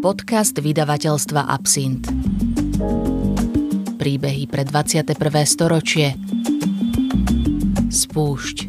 Podcast vydavateľstva Absint. Príbehy pre 21. storočie. Spúšť.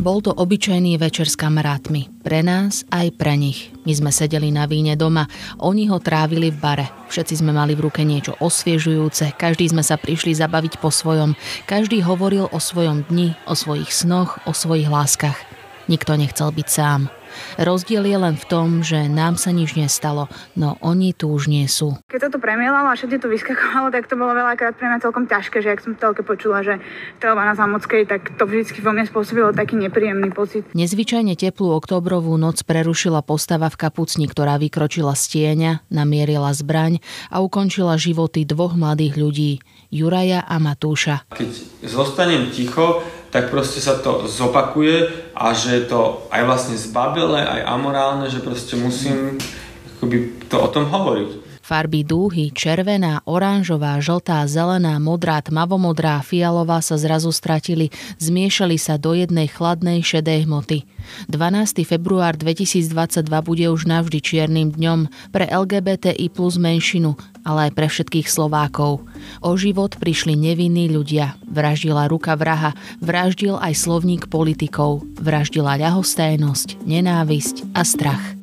Bol to obyčajný večer s kamarátmi. Pre nás aj pre nich. My sme sedeli na víne doma, oni ho trávili v bare. Všetci sme mali v ruke niečo osviežujúce, každý sme sa prišli zabaviť po svojom. Každý hovoril o svojom dni, o svojich snoch, o svojich láskach. Nikto nechcel byť sám. Rozdiel je len v tom, že nám sa nič nestalo, no oni tu už nie sú. Keď sa to premielalo a všetko to vyskakovalo, tak to bolo veľakrát pre mňa celkom ťažké, že ak som v telke počula, že strelba na Zámockej, tak to vždycky vo mne spôsobilo taký nepríjemný pocit. Nezvyčajne teplú októbrovú noc prerušila postava v kapucni, ktorá vykročila z tieňa, namierila zbraň a ukončila životy dvoch mladých ľudí, Juraja a Matúša. Keď zostanem ticho, tak proste sa to zopakuje a že je to aj vlastne zbabelé, aj amorálne, že proste musím akoby to o tom hovoriť. Farby dúhy, červená, oranžová, žltá, zelená, modrá, tmavomodrá, fialová sa zrazu stratili, zmiešali sa do jednej chladnej šedej hmoty. 12. február 2022 bude už navždy čiernym dňom pre LGBTI plus menšinu, ale aj pre všetkých Slovákov. O život prišli nevinní ľudia. Vraždila ruka vraha, vraždil aj slovník politikov, vraždila ľahostajnosť, nenávisť a strach.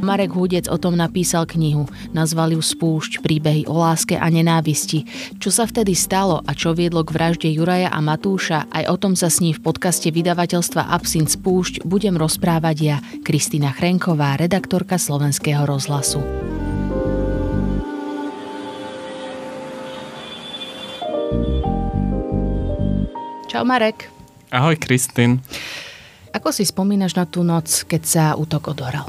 Marek Hudec o tom napísal knihu. Nazval ju Spúšť, príbehy o láske a nenávisti. Čo sa vtedy stalo a čo viedlo k vražde Juraja a Matúša, aj o tom sa s ním v podcaste vydavateľstva Absint Spúšť budem rozprávať ja, Kristína Chrenková, redaktorka Slovenského rozhlasu. Čau Marek. Ahoj Kristín. Ako si spomínaš na tú noc, keď sa útok odohral?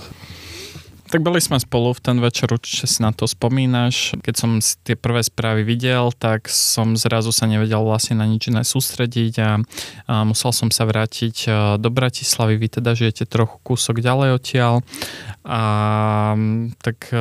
Tak boli sme spolu v ten večer, určite si na to spomínaš. Keď som tie prvé správy videl, tak som zrazu sa nevedel vlastne na nič iné sústrediť a musel som sa vrátiť do Bratislavy. Vy teda žijete trochu kúsok ďalej odtiaľ. A tak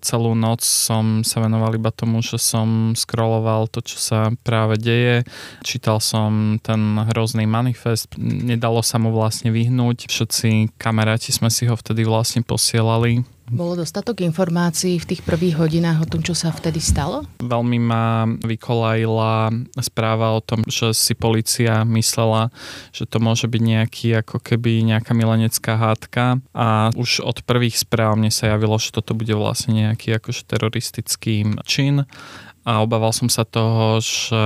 celú noc som sa venoval iba tomu, že som scrolloval to, čo sa práve deje. Čítal som ten hrozný manifest. Nedalo sa mu vlastne vyhnúť. Všetci kamaráti sme si ho vtedy vlastne posielali. Bolo dostatok informácií v tých prvých hodinách o tom, čo sa vtedy stalo? Veľmi ma vykolajila správa o tom, že si polícia myslela, že to môže byť nejaká milenecká hádka a už od prvých správ mne sa javilo, že toto bude vlastne nejaký akože teroristický čin. A obával som sa toho, že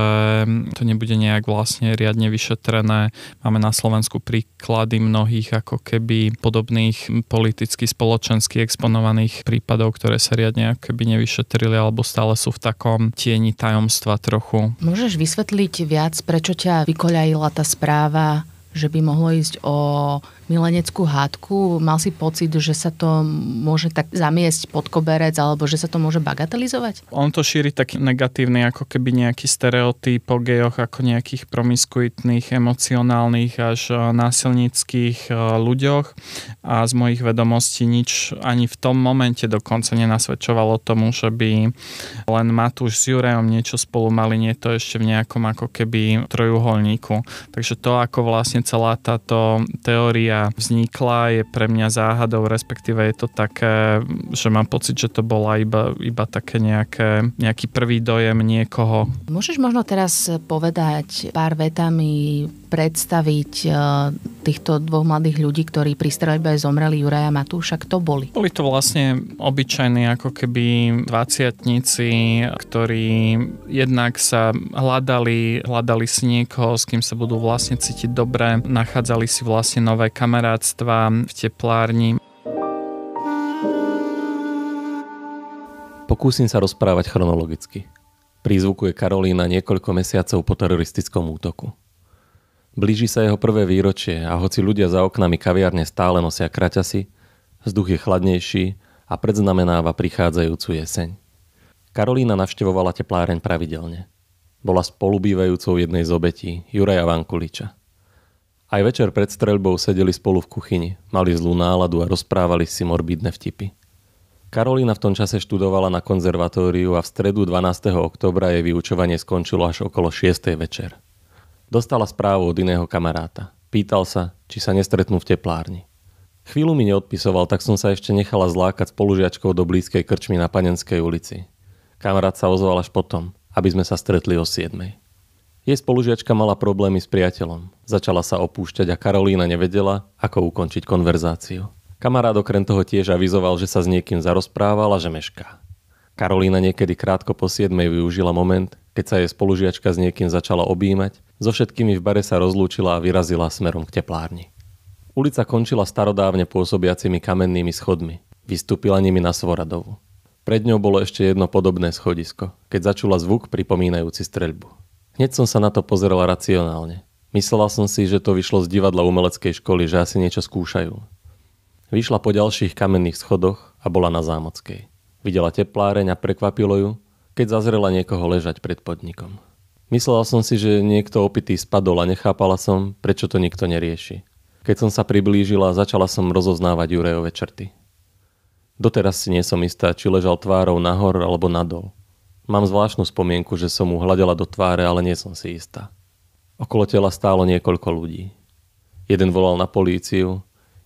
to nebude nejak vlastne riadne vyšetrené. Máme na Slovensku príklady mnohých ako keby podobných politicky, spoločensky exponovaných prípadov, ktoré sa riadne ako keby nevyšetrili alebo stále sú v takom tieni tajomstva trochu. Môžeš vysvetliť viac, prečo ťa vykoľajila tá správa, že by mohlo ísť o mileneckú hádku? Mal si pocit, že sa to môže tak zamiesť pod koberec alebo že sa to môže bagatelizovať? On to šíri taký negatívny ako keby nejaký stereotyp o gejoch ako nejakých promiskuitných, emocionálnych až násilníckych ľuďoch a z mojich vedomostí nič ani v tom momente dokonca nenasvedčovalo tomu, že by len Matúš s Jurajom niečo spolu mali, nie to ešte v nejakom ako keby trojuholníku. Takže to, ako vlastne celá táto teória vznikla, je pre mňa záhadou, respektíve je to také, že mám pocit, že to bola iba také nejaký prvý dojem niekoho. Môžeš možno teraz povedať pár vetami, predstaviť týchto dvoch mladých ľudí, ktorí pri streľbe zomreli, Juraja a Matúša, kto boli? Boli to vlastne obyčajní ako keby dvadsiatnici, ktorí jednak sa hľadali si niekoho, s kým sa budú vlastne cítiť dobre, nachádzali si vlastne nové kamarátstva v teplárni. Pokúsim sa rozprávať chronologicky. Prízvukuje Karolína niekoľko mesiacov po teroristickom útoku. Blíži sa jeho prvé výročie a hoci ľudia za oknami kaviarne stále nosia kraťasy, vzduch je chladnejší a predznamenáva prichádzajúcu jeseň. Karolína navštevovala tepláreň pravidelne. Bola spolubývajúcou jednej z obetí, Juraja Vankuliča. Aj večer pred streľbou sedeli spolu v kuchyni, mali zlú náladu a rozprávali si morbídne vtipy. Karolína v tom čase študovala na konzervatóriu a v stredu 12. októbra jej vyučovanie skončilo až okolo 6. večer. Dostala správu od iného kamaráta. Pýtal sa, či sa nestretnú v teplárni. Chvíľu mi neodpisoval, tak som sa ešte nechala zlákať spolužiačkou do blízkej krčmy na Panenskej ulici. Kamarát sa ozval až potom, aby sme sa stretli o 7:00. Jej spolužiačka mala problémy s priateľom. Začala sa opúšťať a Karolína nevedela, ako ukončiť konverzáciu. Kamarát okrem toho tiež avizoval, že sa s niekým zarozprával a že mešká. Karolína niekedy krátko po 7:00 využila moment, keď sa jej spolužiačka s niekým začala objímať, so všetkými v bare sa rozlúčila a vyrazila smerom k teplárni. Ulica končila starodávne pôsobiacimi kamennými schodmi. Vystúpila nimi na Svoradovu. Pred ňou bolo ešte jedno podobné schodisko, keď začula zvuk pripomínajúci streľbu. Hneď som sa na to pozerala racionálne. Myslela som si, že to vyšlo z divadla umeleckej školy, že asi niečo skúšajú. Vyšla po ďalších kamenných schodoch a bola na Zámockej. Videla tepláreň a prekvapilo ju, keď zazrela niekoho ležať pred podnikom. Myslela som si, že niekto opitý spadol a nechápala som, prečo to nikto nerieši. Keď som sa priblížila, začala som rozoznávať Jurajove črty. Doteraz si nie som istá, či ležal tvárou nahor alebo nadol. Mám zvláštnu spomienku, že som mu hľadela do tváre, ale nie som si istá. Okolo tela stálo niekoľko ľudí. Jeden volal na políciu,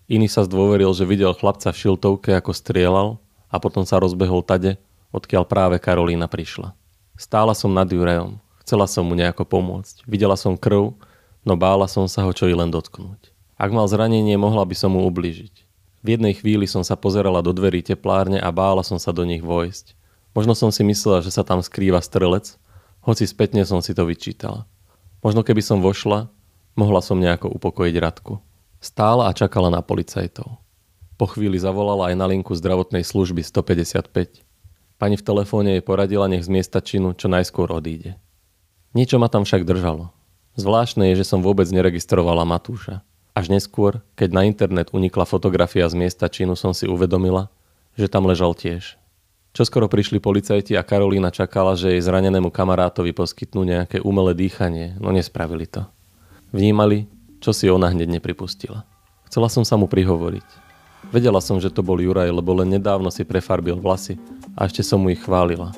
iný sa zdôveril, že videl chlapca v šiltovke, ako strieľal, a potom sa rozbehol tade, odkiaľ práve Karolína prišla. Stála som nad Jurajom, chcela som mu nejako pomôcť. Videla som krv, no bála som sa ho čo i len dotknúť. Ak mal zranenie, mohla by som mu ublížiť. V jednej chvíli som sa pozerala do dverí teplárne a bála som sa do nich vojsť. Možno som si myslela, že sa tam skrýva strelec, hoci spätne som si to vyčítala. Možno keby som vošla, mohla som nejako upokojiť Radku. Stála a čakala na policajtov. Po chvíli zavolala aj na linku zdravotnej služby 155. Pani v telefóne jej poradila, nech z miesta činu čo najskôr odíde. Niečo ma tam však držalo. Zvláštne je, že som vôbec neregistrovala Matúša. Až neskôr, keď na internet unikla fotografia z miesta činu, som si uvedomila, že tam ležal tiež. Čoskoro prišli policajti a Karolína čakala, že jej zranenému kamarátovi poskytnú nejaké umelé dýchanie, no nespravili to. Vnímali, čo si ona hneď nepripustila. Chcela som sa mu prihovoriť. Vedela som, že to bol Juraj, lebo len nedávno si prefarbil vlasy a ešte som mu ich chválila.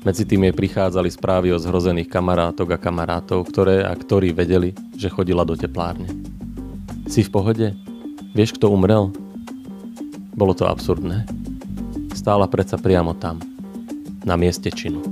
Medzi tým jej prichádzali správy o zhrozených kamarátok a kamarátov, ktorí vedeli, že chodila do teplárne. Si v pohode? Vieš, kto umrel? Bolo to absurdné. Stála predsa priamo tam, na mieste činu.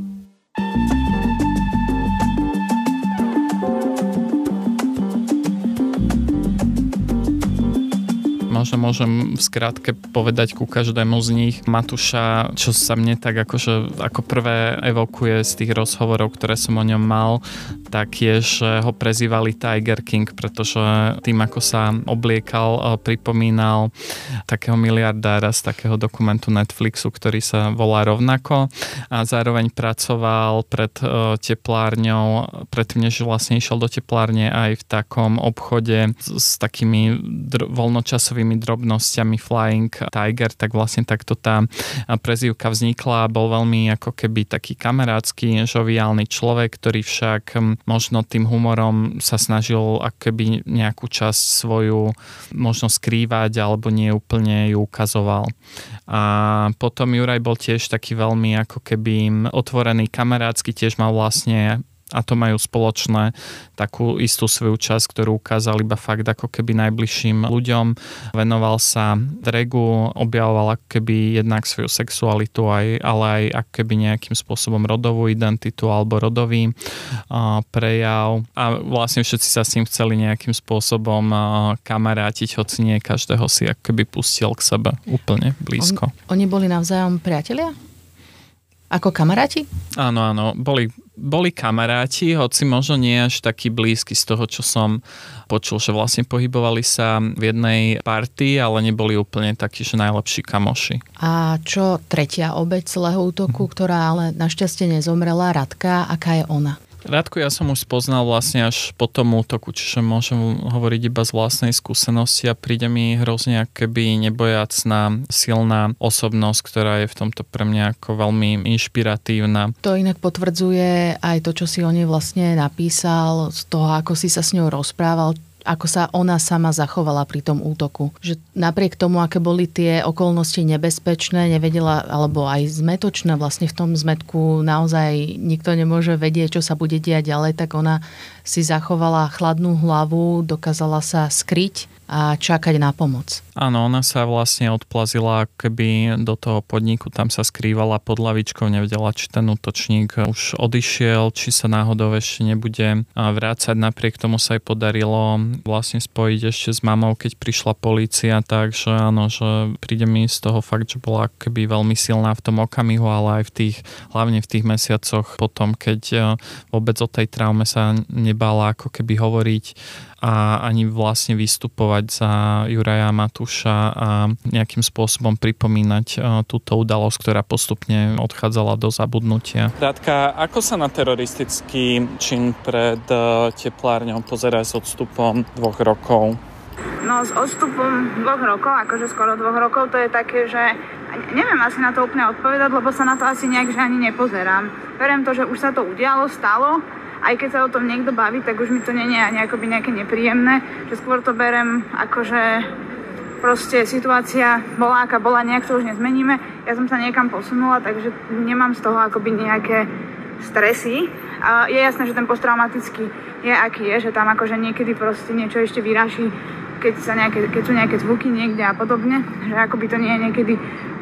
Môžem v skratke povedať ku každému z nich. Matúša, čo sa mne tak ako prvé evokuje z tých rozhovorov, ktoré som o ňom mal, tak je, že ho prezývali Tiger King, pretože tým, ako sa obliekal, pripomínal takého miliardára z takého dokumentu Netflixu, ktorý sa volá rovnako, a zároveň pracoval pred teplárňou, predtým než vlastne išiel do teplárne, aj v takom obchode s takými voľnočasovými drobnosťami Flying Tiger, tak vlastne takto tá prezývka vznikla. Bol veľmi ako keby taký kamarátsky, žoviálny človek, ktorý však možno tým humorom sa snažil ako keby nejakú časť svoju možno skrývať alebo nie úplne ju ukazoval. A potom Juraj bol tiež taký veľmi ako keby otvorený, kamarátsky, tiež mal vlastne, a to majú spoločné, takú istú svoju časť, ktorú ukázal iba fakt ako keby najbližším ľuďom. Venoval sa dragu, objavoval ako keby jednak svoju sexualitu, ale aj ako keby nejakým spôsobom rodovú identitu alebo rodový prejav. A vlastne všetci sa s ním chceli nejakým spôsobom kamarátiť, hoci nie každého si ako keby pustil k sebe úplne blízko. Oni boli navzájom priatelia? Ako kamaráti? Áno, boli kamaráti, hoci možno nie až taký blízky z toho, čo som počul, že vlastne pohybovali sa v jednej partii, ale neboli úplne takí, že najlepší kamoši. A čo tretia obeť celého útoku, ktorá ale našťastie nezomrela, Radka, aká je ona? Radku ja som už spoznal vlastne až po tom útoku, čiže môžem hovoriť iba z vlastnej skúsenosti a príde mi hrozne akoby nebojacná, silná osobnosť, ktorá je v tomto pre mňa ako veľmi inšpiratívna. To inak potvrdzuje aj to, čo si o nej vlastne napísal, z toho, ako si sa s ňou rozprával, ako sa ona sama zachovala pri tom útoku. Že napriek tomu, aké boli tie okolnosti nebezpečné, nevedela, alebo aj zmetočné, vlastne v tom zmetku naozaj nikto nemôže vedieť, čo sa bude diať ďalej, tak ona si zachovala chladnú hlavu, dokázala sa skryť a čakať na pomoc. Áno, ona sa vlastne odplazila keby do toho podniku, tam sa skrývala pod lavičkou, nevedela, či ten útočník už odišiel, či sa náhodou ešte nebude vrácať. Napriek tomu sa jej podarilo vlastne spojiť ešte s mamou, keď prišla polícia, takže áno, že príde mi z toho fakt, že bola keby veľmi silná v tom okamihu, ale aj hlavne v tých mesiacoch potom, keď vôbec o tej traume sa nebála ako keby hovoriť a ani vlastne vystupovať za Juraja Matúša a nejakým spôsobom pripomínať túto udalosť, ktorá postupne odchádzala do zabudnutia. Radka, ako sa na teroristický čin pred teplárňou pozerá s odstupom 2 rokov? No s odstupom 2 rokov, akože skoro 2 rokov, to je také, že neviem asi na to úplne odpovedať, lebo sa na to asi nejak že ani nepozerám. Verím to, že už sa to udialo, stalo. Aj keď sa o tom niekto baví, tak už mi to nie je nejaké nepríjemné, že skôr to berem ako, že proste situácia bola, aká bola, nejak to už nezmeníme. Ja som sa niekam posunula, takže nemám z toho akoby nejaké stresy. A je jasné, že ten posttraumatický je, aký je, že tam akože niekedy proste niečo ešte vyraší, keď sú nejaké zvuky niekde a podobne, že akoby to nie je niekedy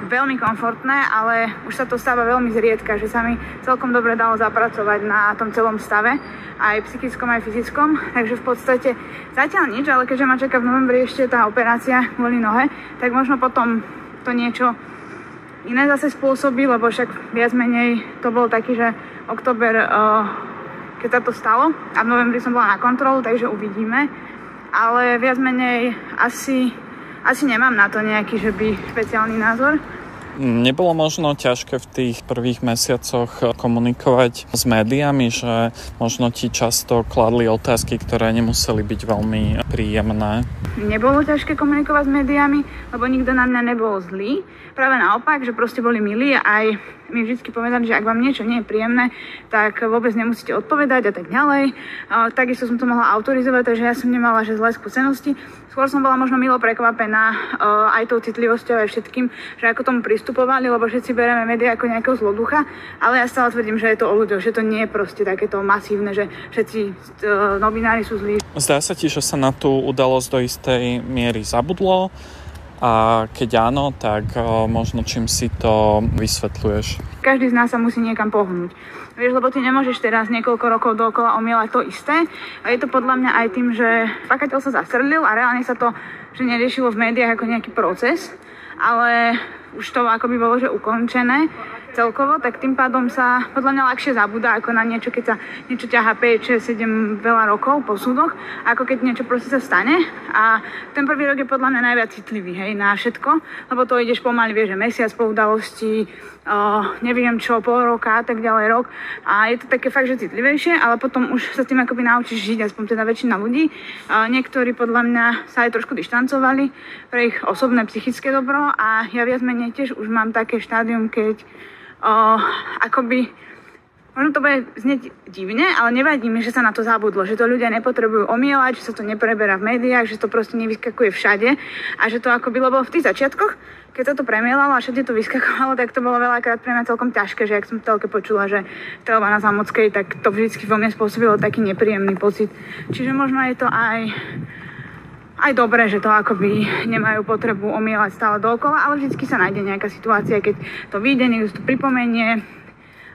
veľmi komfortné, ale už sa to stáva veľmi zriedka, že sa mi celkom dobre dalo zapracovať na tom celom stave, aj psychickom, aj fyzickom, takže v podstate zatiaľ nič, ale keďže ma čaká v novembri ešte tá operácia kvôli nohe, tak možno potom to niečo iné zase spôsobí, lebo však viac menej to bol taký, že október, keď sa to stalo a v novembri som bola na kontrolu, takže uvidíme, ale viac menej asi nemám na to nejaký, že by špeciálny názor. Nebolo možno ťažké v tých prvých mesiacoch komunikovať s médiami, že možno ti často kladli otázky, ktoré nemuseli byť veľmi príjemné? Nebolo ťažké komunikovať s médiami, lebo nikto na mňa nebol zlý. Práve naopak, že proste boli milí, aj mi vždy povedali, že ak vám niečo nie je príjemné, tak vôbec nemusíte odpovedať a tak ďalej. Takisto som to mohla autorizovať, takže ja som nemala že zlé skúsenosti. Skôr som bola možno milo prekvapená aj tou citlivosťou aj všetkým, že ako tomu pristupovali, lebo všetci bereme médiá ako nejakého zloducha, ale ja stále tvrdím, že je to o ľuďoch, že to nie je proste takéto masívne, že všetci novinári sú zlí. Zdá sa ti, že sa na tú udalosť do istej miery zabudlo? A keď áno, tak možno čím si to vysvetľuješ? Každý z nás sa musí niekam pohnúť. Vieš, lebo ty nemôžeš teraz niekoľko rokov dookola omielať to isté. A je to podľa mňa aj tým, že pakateľ sa zastrelil a reálne sa to, že neriešilo v médiách ako nejaký proces, ale už to akoby bolo, že ukončené celkovo, tak tým pádom sa podľa mňa ľahšie zabúda ako na niečo, keď sa niečo ťahá 5, 6, 7 veľa rokov po súdoch, ako keď niečo proste sa stane. A ten prvý rok je podľa mňa najviac citlivý, hej, na všetko, lebo to ideš pomaly, vieš, že mesiac po udalosti, neviem čo, pol roka a tak ďalej, rok. A je to také fakt, že citlivejšie, ale potom už sa tým akoby naučíš žiť, aspoň teda väčšina ľudí. Niektorí podľa mňa sa aj trošku dištancovali pre ich osobné psychické dobro a ja viac menej tiež už mám také štádium, keď akoby, možno to bude znieť divne, ale nevadí mi, že sa na to zabudlo, že to ľudia nepotrebujú omielať, že sa to nepreberá v médiách, že to proste nevyskakuje všade a že to akoby, lebo v tých začiatkoch, keď sa to premielalo a všade to vyskakovalo, tak to bolo veľakrát pre mňa celkom ťažké, že ak som v telke počula, že strelba na Zámockej, tak to vždycky vo mne spôsobilo taký nepríjemný pocit. Čiže možno je to aj dobré, že to akoby nemajú potrebu omielať stále dookola, ale vždycky sa nájde nejaká situácia, keď to vyjde, niekto to pripomenie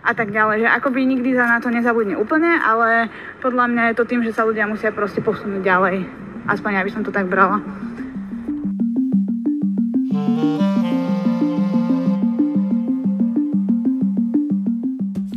a tak ďalej, že akoby nikdy sa na to nezabudne úplne, ale podľa mňa je to tým, že sa ľudia musia proste posunúť ďalej. Aspoň ja by som to tak brala.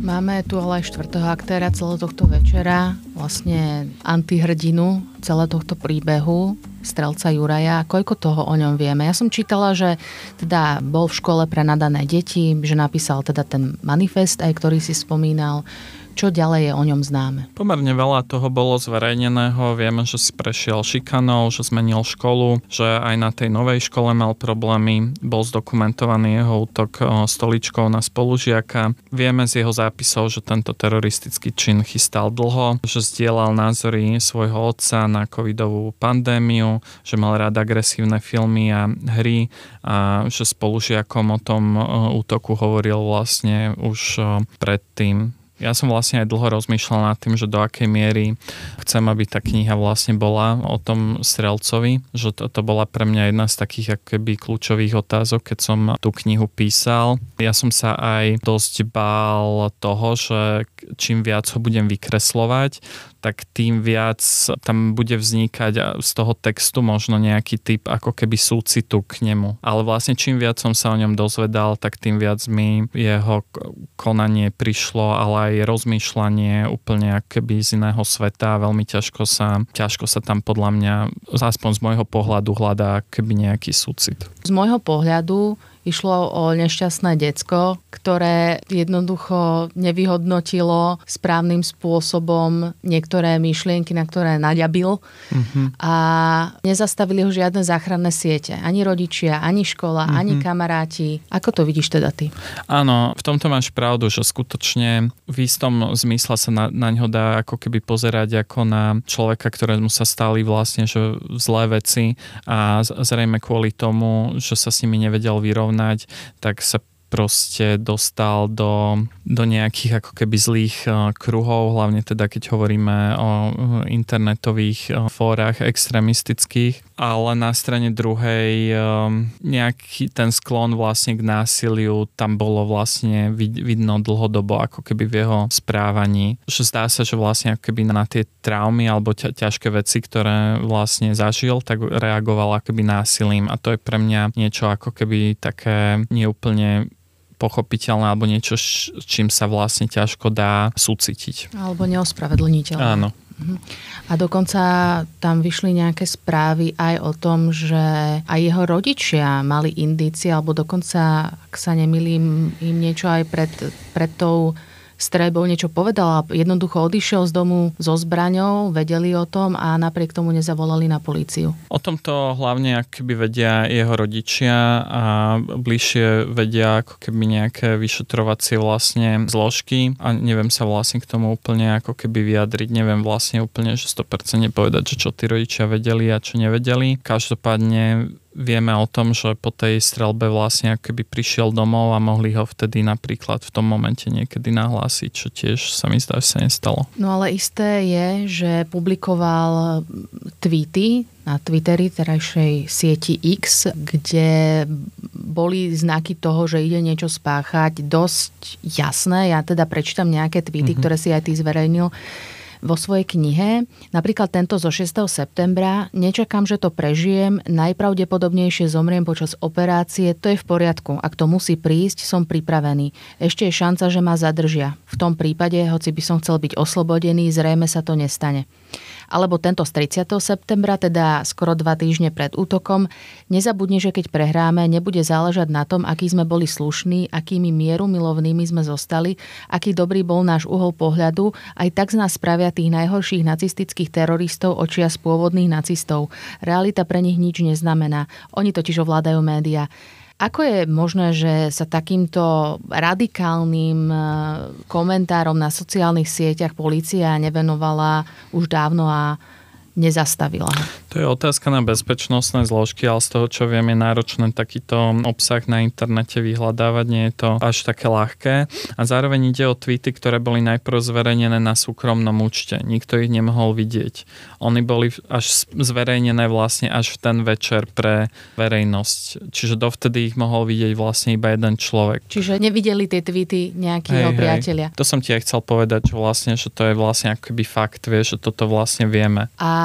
Máme tu ale aj 4. aktéra celého tohto večera, vlastne antihrdinu celého tohto príbehu, strelca Juraja. Koľko toho o ňom vieme? Ja som čítala, že teda bol v škole pre nadané deti, že napísal teda ten manifest, aj ktorý si spomínal. Čo ďalej je o ňom známe? Pomerne veľa toho bolo zverejneného. Vieme, že si prešiel šikanou, že zmenil školu, že aj na tej novej škole mal problémy. Bol zdokumentovaný jeho útok stoličkou na spolužiaka. Vieme z jeho zápisov, že tento teroristický čin chystal dlho, že zdieľal názory svojho otca na covidovú pandémiu, že mal rád agresívne filmy a hry a že spolužiakom o tom útoku hovoril vlastne už predtým. Ja som vlastne aj dlho rozmýšľal nad tým, že do akej miery chcem, aby tá kniha vlastne bola o tom strelcovi, že to bola pre mňa jedna z takých akoby kľúčových otázok, keď som tú knihu písal. Ja som sa aj dosť bál toho, že čím viac ho budem vykreslovať, tak tým viac tam bude vznikať z toho textu možno nejaký typ ako keby súcitu k nemu. Ale vlastne čím viac som sa o ňom dozvedal, tak tým viac mi jeho konanie prišlo, ale aj rozmýšľanie úplne akoby z iného sveta. Veľmi ťažko sa tam podľa mňa, aspoň z môjho pohľadu, hľadá akoby nejaký súcit. Z môjho pohľadu išlo o nešťastné decko, ktoré jednoducho nevyhodnotilo správnym spôsobom niektoré myšlienky, na ktoré naďabil a nezastavili ho žiadne záchranné siete. Ani rodičia, ani škola, ani kamaráti. Ako to vidíš teda ty? Áno, v tomto máš pravdu, že skutočne v istom zmysle sa na ňo dá ako keby pozerať ako na človeka, ktorému sa stali vlastne že zlé veci a zrejme kvôli tomu, že sa s nimi nevedel vyrovnať, tak sa proste dostal do nejakých ako keby zlých kruhov, hlavne teda keď hovoríme o internetových fórach extrémistických, ale na strane druhej nejaký ten sklon vlastne k násiliu tam bolo vlastne vidno dlhodobo ako keby v jeho správaní. Že zdá sa, že vlastne ako keby na tie traumy alebo ťažké veci, ktoré vlastne zažil, tak reagoval ako keby násilím a to je pre mňa niečo ako keby také neúplne pochopiteľné alebo niečo, s čím sa vlastne ťažko dá súcitiť. Alebo neospravedlniteľné. Áno. A dokonca tam vyšli nejaké správy aj o tom, že aj jeho rodičia mali indície, alebo dokonca, ak sa nemýlim, im niečo aj pred tou streľbou niečo povedal a jednoducho odišiel z domu so zbraňou, vedeli o tom a napriek tomu nezavolali na políciu. O tomto hlavne akoby vedia jeho rodičia a bližšie vedia ako keby nejaké vyšetrovacie vlastne zložky a neviem sa vlastne k tomu úplne ako keby vyjadriť, neviem vlastne úplne, že 100% povedať, že čo tí rodičia vedeli a čo nevedeli. Každopádne vieme o tom, že po tej streľbe vlastne akoby prišiel domov a mohli ho vtedy napríklad v tom momente niekedy nahlásiť, čo tiež sa mi zdá, že sa nestalo. No ale isté je, že publikoval tweety na Twitteri, terajšej sieti X, kde boli znaky toho, že ide niečo spáchať dosť jasné. Ja teda prečítam nejaké tweety, ktoré si aj ty zverejnil vo svojej knihe. Napríklad tento zo 6. septembra. Nečakám, že to prežijem. Najpravdepodobnejšie zomriem počas operácie. To je v poriadku. Ak to musí prísť, som pripravený. Ešte je šanca, že ma zadržia. V tom prípade, hoci by som chcel byť oslobodený, zrejme sa to nestane. Alebo tento z 30. septembra, teda skoro 2 týždne pred útokom. Nezabudni, že keď prehráme, nebude záležať na tom, aký sme boli slušní, akými mierumilovnými sme zostali, aký dobrý bol náš uhol pohľadu, aj tak z nás spravia tých najhorších nacistických teroristov očias pôvodných nacistov. Realita pre nich nič neznamená. Oni totiž ovládajú médiá. Ako je možné, že sa takýmto radikálnym komentárom na sociálnych sieťach polícia nevenovala už dávno a nezastavila? To je otázka na bezpečnostné zložky, ale z toho, čo viem, je náročné takýto obsah na internete vyhľadávať, nie je to až také ľahké. A zároveň ide o tweety, ktoré boli najprv zverejnené na súkromnom účte. Nikto ich nemohol vidieť. Oni boli až zverejnené vlastne až v ten večer pre verejnosť. Čiže dovtedy ich mohol vidieť vlastne iba jeden človek. Čiže nevideli tie tweety nejakí jeho priatelia. To som ti aj chcel povedať, že to je vlastne akoby fakt, vieš, že toto vlastne vieme. A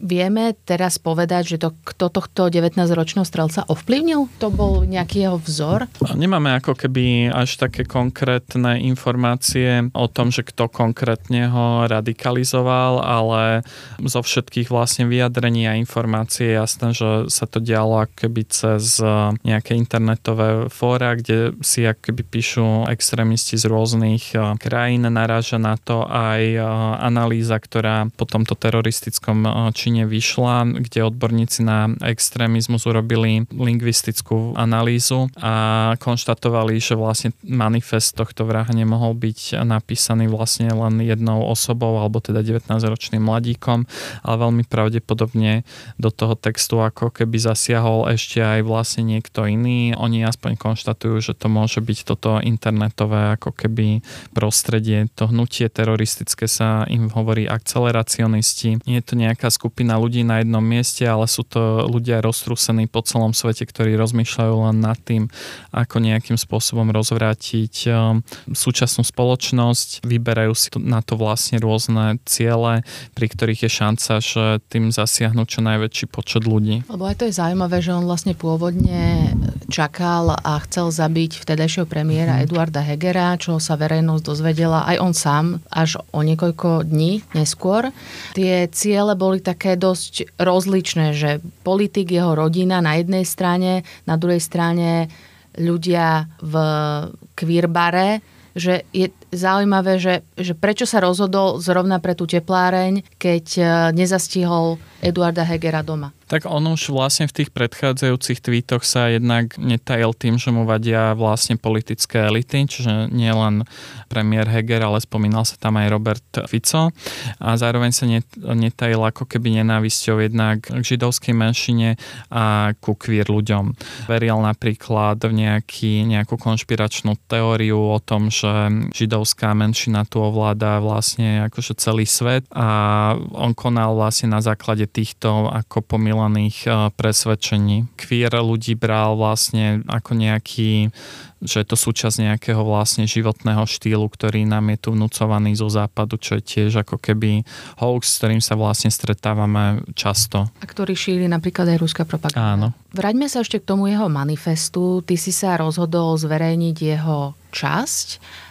vieme teraz povedať, že kto tohto 19-ročného strelca ovplyvnil? To bol nejaký jeho vzor? Nemáme ako keby až také konkrétne informácie o tom, že kto konkrétne ho radikalizoval, ale zo všetkých vlastne vyjadrení a informácií je jasné, že sa to dialo ako keby cez nejaké internetové fóra, kde si ako keby píšu extrémisti z rôznych krajín. Naráža na to aj analýza, ktorá po tomto teroristickom trestnom čine vyšla, kde odborníci na extrémizmus urobili lingvistickú analýzu a konštatovali, že vlastne manifest tohto vraha nemohol byť napísaný vlastne len jednou osobou, alebo teda 19-ročným mladíkom, ale veľmi pravdepodobne do toho textu ako keby zasiahol ešte aj vlastne niekto iný. Oni aspoň konštatujú, že to môže byť toto internetové ako keby prostredie. To hnutie teroristické sa im hovorí akceleracionisti. Nie je to nejaká skupina ľudí na jednom mieste, ale sú to ľudia roztrúsení po celom svete, ktorí rozmýšľajú len nad tým, ako nejakým spôsobom rozvrátiť súčasnú spoločnosť. Vyberajú si na to vlastne rôzne ciele, pri ktorých je šanca, že tým zasiahnu čo najväčší počet ľudí. Lebo aj to je zaujímavé, že on vlastne pôvodne čakal a chcel zabiť vtedajšieho premiéra Eduarda Hegera, čo sa verejnosť dozvedela aj on sám až o niekoľko dní neskôr. Tie ciele boli také dosť rozličné, že politik, jeho rodina na jednej strane, na druhej strane ľudia v queerbare, že je zaujímavé, že prečo sa rozhodol zrovna pre tú tepláreň, keď nezastihol Eduarda Hegera doma. Tak on už vlastne v tých predchádzajúcich tweetoch sa jednak netajil tým, že mu vadia vlastne politické elity, čiže nie len premiér Heger, ale spomínal sa tam aj Robert Fico. A zároveň sa netajil ako keby nenávisťou jednak k židovskej menšine a ku queer ľuďom. Veril napríklad v nejakú konšpiračnú teóriu o tom, že židovská menšina tu ovláda vlastne akože celý svet a on konal vlastne na základe týchto ako pomilaných presvedčení. Queer ľudí bral vlastne ako nejaký, že je to súčasť nejakého vlastne životného štýlu, ktorý nám je tu vnúcovaný zo západu, čo je tiež ako keby hoax, s ktorým sa vlastne stretávame často. A ktorý šíri napríklad aj ruská propaganda. Áno. Vráťme sa ešte k tomu jeho manifestu. Ty si sa rozhodol zverejniť jeho časť.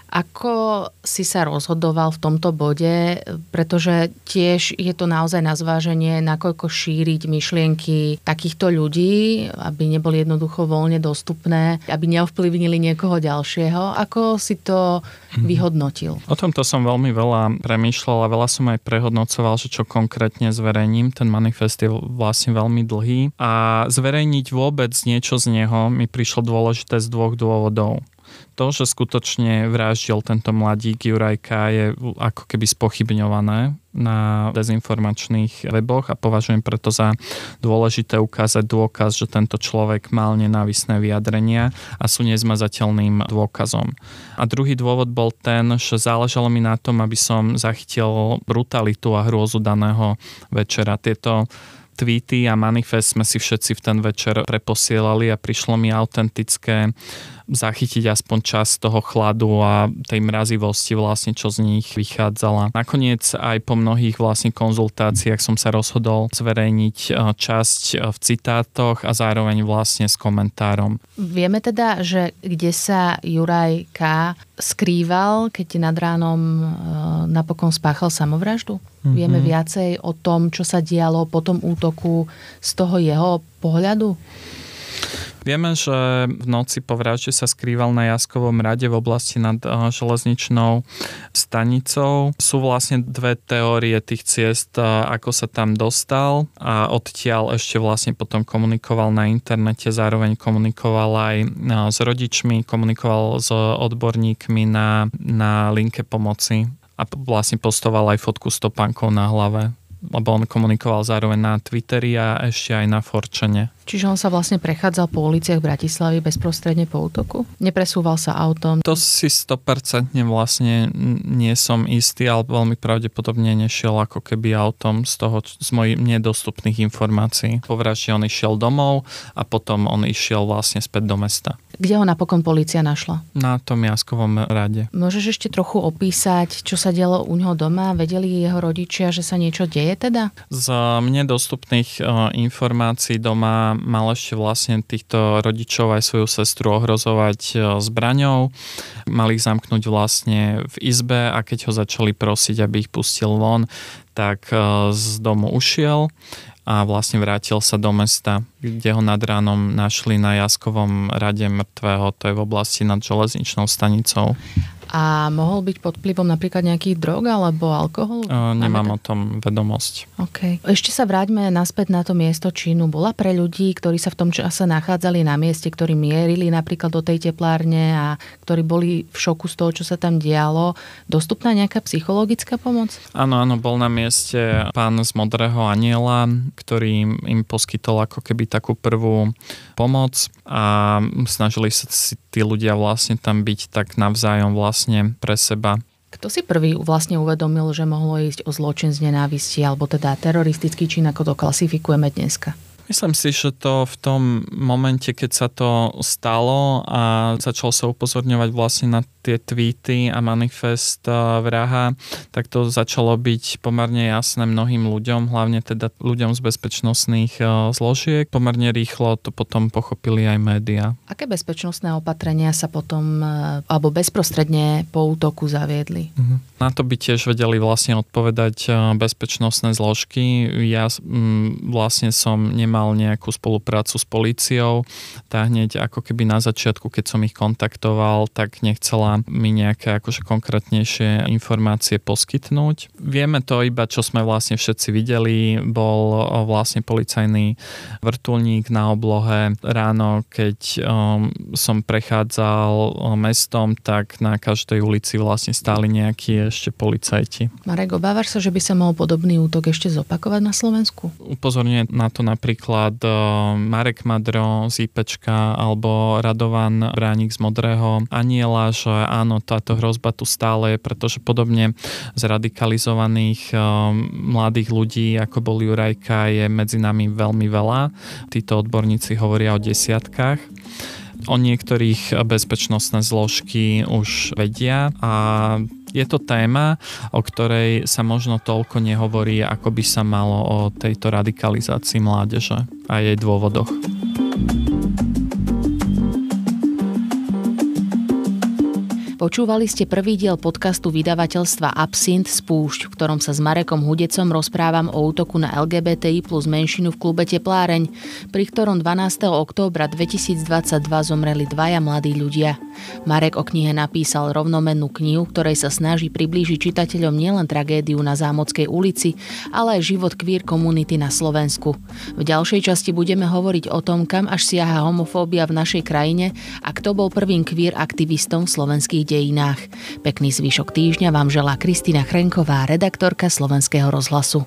Ako si sa rozhodoval v tomto bode, pretože tiež je to naozaj na zváženie, nakoľko šíriť myšlienky takýchto ľudí, aby neboli jednoducho voľne dostupné, aby neovplyvnili niekoho ďalšieho. Ako si to vyhodnotil? O tomto som veľmi veľa premýšľal a veľa som aj prehodnocoval, že čo konkrétne zverejním. Ten manifest je vlastne veľmi dlhý a zverejniť vôbec niečo z neho mi prišlo dôležité z dvoch dôvodov. To, že skutočne vraždil tento mladík Juraj K. je ako keby spochybňované na dezinformačných weboch a považujem preto za dôležité ukázať dôkaz, že tento človek mal nenávistné vyjadrenia a sú nezmazateľným dôkazom. A druhý dôvod bol ten, že záležalo mi na tom, aby som zachytil brutalitu a hrôzu daného večera. Tieto tweety a manifest sme si všetci v ten večer preposielali a prišlo mi autentické zachytiť aspoň časť toho chladu a tej mrazivosti vlastne, čo z nich vychádzala. Nakoniec aj po mnohých vlastne konzultáciách som sa rozhodol zverejniť časť v citátoch a zároveň vlastne s komentárom. Vieme teda, že kde sa Juraj K. skrýval, keď nad ránom napokon spáchal samovraždu? Vieme viacej o tom, čo sa dialo po tom útoku z toho jeho pohľadu? Vieme, že v noci po vražde sa skrýval na Jaskovom rade v oblasti nad železničnou stanicou. Sú vlastne dve teórie tých ciest, ako sa tam dostal a odtiaľ ešte vlastne potom komunikoval na internete, zároveň komunikoval aj s rodičmi, komunikoval s odborníkmi na linke pomoci a vlastne postoval aj fotku s topánkou na hlave, lebo on komunikoval zároveň na Twitteri a ešte aj na 4chane. Čiže on sa vlastne prechádzal po uliciach Bratislavy bezprostredne po útoku? Nepresúval sa autom? To si 100% vlastne nie som istý, ale veľmi pravdepodobne nešiel ako keby autom z mojich nedostupných informácií. Po vražde on išiel domov a potom on išiel vlastne späť do mesta. Kde ho napokon polícia našla? Na tom Jaskovom rade. Môžeš ešte trochu opísať, čo sa dialo u neho doma? Vedeli jeho rodičia, že sa niečo deje teda? Z mne dostupných informácií doma mal ešte vlastne týchto rodičov aj svoju sestru ohrozovať zbraňou. Mali ich zamknúť vlastne v izbe a keď ho začali prosiť, aby ich pustil von, tak z domu ušiel a vlastne vrátil sa do mesta, kde ho nad ránom našli na Jaskovom rade mŕtvého, to je v oblasti nad železničnou stanicou. A mohol byť pod vplyvom napríklad nejakých drog alebo alkoholu? Nemám o tom vedomosť. Okay. Ešte sa vráťme naspäť na to miesto činu. Bola pre ľudí, ktorí sa v tom čase nachádzali na mieste, ktorí mierili napríklad do tej teplárne a ktorí boli v šoku z toho, čo sa tam dialo, dostupná nejaká psychologická pomoc? Áno, bol na mieste pán z Modrého aniela, ktorý im poskytol ako keby takú prvú pomoc a snažili sa si tí ľudia vlastne tam byť tak navzájom vlastne pre seba. Kto si prvý vlastne uvedomil, že mohlo ísť o zločin z nenávisti alebo teda teroristický čin, ako to klasifikujeme dneska? Myslím si, že to v tom momente, keď sa to stalo a začalo sa upozorňovať vlastne na tie tweety a manifest vraha, tak to začalo byť pomerne jasné mnohým ľuďom, hlavne teda ľuďom z bezpečnostných zložiek. Pomerne rýchlo to potom pochopili aj médiá. Aké bezpečnostné opatrenia sa potom alebo bezprostredne po útoku zaviedli? Na to by tiež vedeli vlastne odpovedať bezpečnostné zložky. Ja vlastne som nemal nejakú spoluprácu s políciou, tak hneď ako keby na začiatku, keď som ich kontaktoval, tak nechcela mi nejaké akože konkrétnejšie informácie poskytnúť. Vieme to iba, čo sme vlastne všetci videli, bol vlastne policajný vrtuľník na oblohe. Ráno, keď som prechádzal mestom, tak na každej ulici vlastne stáli nejakí ešte policajti. Marek, obávaš sa, že by sa mohol podobný útok ešte zopakovať na Slovensku? Upozorňuje na to napríklad Marek Madro z IPčka alebo Radovan Bránik z Modrého aniela, že áno, táto hrozba tu stále je, pretože podobne zradikalizovaných mladých ľudí, ako bol Jurajka, je medzi nami veľmi veľa. Títo odborníci hovoria o desiatkách. O niektorých bezpečnostné zložky už vedia a je to téma, o ktorej sa možno toľko nehovorí, ako by sa malo o tejto radikalizácii mládeže a jej dôvodoch. Počúvali ste prvý diel podcastu vydavateľstva Absint Spúšť, v ktorom sa s Marekom Hudecom rozprávam o útoku na LGBTI plus menšinu v klube Tepláreň, pri ktorom 12. októbra 2022 zomreli dvaja mladí ľudia. Marek o knihe napísal rovnomennú knihu, ktorej sa snaží priblížiť čitateľom nielen tragédiu na Zámodskej ulici, ale aj život queer komunity na Slovensku. V ďalšej časti budeme hovoriť o tom, kam až siaha homofóbia v našej krajine a kto bol prvým queer aktivistom v slovenských dejinách. Pekný zvyšok týždňa vám želá Kristína Chrenková, redaktorka Slovenského rozhlasu.